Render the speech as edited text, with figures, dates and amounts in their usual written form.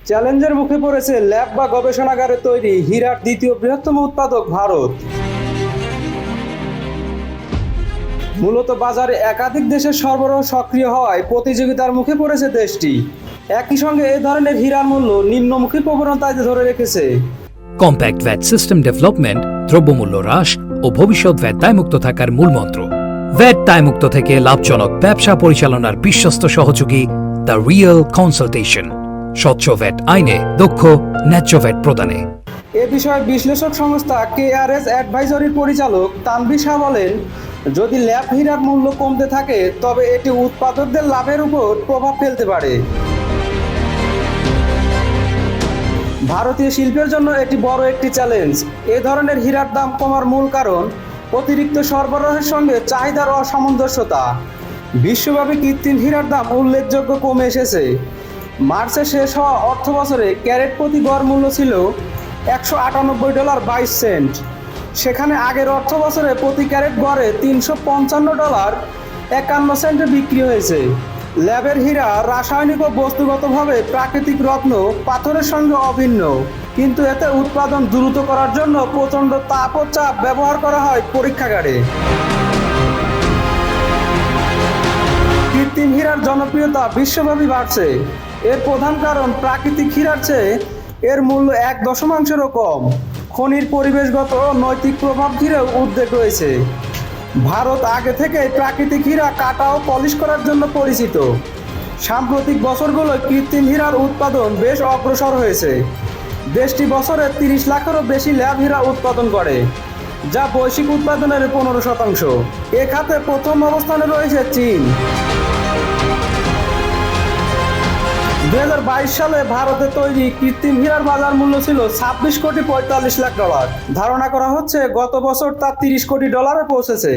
চ্যালেঞ্জের মুখে পড়েছে ল্যাব বা গবেষণাগারে তৈরি হীরার দ্বিতীয় বৃহত্তম উৎপাদক ভারত। মূলত বাজারে একাধিক দেশের সরবরাহ সক্রিয় হওয়ায় প্রতিযোগিতার মুখে পড়েছে দেশটি। একই সঙ্গে এ ধরনের হীরার মূল্য নিম্নমুখী প্রবণতায় ধরে রেখেছে। কম্প্যাক্ট ভ্যাট সিস্টেম ডেভেলপমেন্ট, দ্রব্যমূল্য হ্রাস ও ভবিষ্যৎ ভ্যাট দায়মুক্ত থাকার মূলমন্ত্র। ভ্যাট দায়মুক্ত থেকে লাভজনক ব্যবসা পরিচালনার বিশ্বস্ত সহযোগী দ্য রিয়েল কনসালটেশন। স্বচ্ছ ভ্যাট আইনে দক্ষ ন্যায্য ভ্যাট প্রদানে। এ বিষয়ে বিশ্লেষক সংস্থা কেআরএস অ্যাডভাইজরির পরিচালক তানভীর শাহ বলেন, যদি ল্যাব হীরার মূল্য কমতে থাকে তবে এটি উৎপাদকদের লাভের উপর প্রভাব ফেলতে পারে। ভারতীয় শিল্পের জন্য এটি বড় একটি চ্যালেঞ্জ। এ ধরনের হীরার দাম কমার মূল কারণ অতিরিক্ত সরবরাহের সঙ্গে চাহিদার অসামঞ্জস্যতা। বিশ্বব্যাপী কৃত্রিম হীরার দাম উল্লেখযোগ্য কমে এসেছে। মার্চে শেষ হওয়া অর্থবছরে ক্যারেট প্রতি গড় মূল্য ছিল $198.22। সেখানে আগের অর্থবছরে প্রতি ক্যারেট গড়ে $355.51 বিক্রি হয়েছে। ল্যাবের হীরা রাসায়নিক ও বস্তুগতভাবে প্রাকৃতিক রত্ন পাথরের সঙ্গে অভিন্ন, কিন্তু এতে উৎপাদন দ্রুত করার জন্য প্রচণ্ড তাপ ও চাপ ব্যবহার করা হয় পরীক্ষাগারে। কৃত্রিম হীরার জনপ্রিয়তা বিশ্বব্যাপী বাড়ছে। এর প্রধান কারণ প্রাকৃতিক হীরার চেয়ে এর মূল্য 1/10 কম। খনির পরিবেশগত ও নৈতিক প্রভাব ঘিরেও উদ্বেগ রয়েছে। ভারত আগে থেকেই প্রাকৃতিক হীরা কাটা ও পলিশ করার জন্য পরিচিত। সাম্প্রতিক বছরগুলোয় কৃত্রিম হীরার উৎপাদন বেশ অগ্রসর হয়েছে। দেশটি বছরে 30 লাখেরও বেশি ল্যাব হীরা উৎপাদন করে, যা বৈশ্বিক উৎপাদনের 15%। এ খাতে প্রথম অবস্থানে রয়েছে চীন। 2022 সালে ভারতে তৈরি কৃত্রিম হীরার বাজার মূল্য ছিল $26.45 কোটি। ধারণা করা হচ্ছে গত বছর তা $30 কোটি পৌঁছেছে।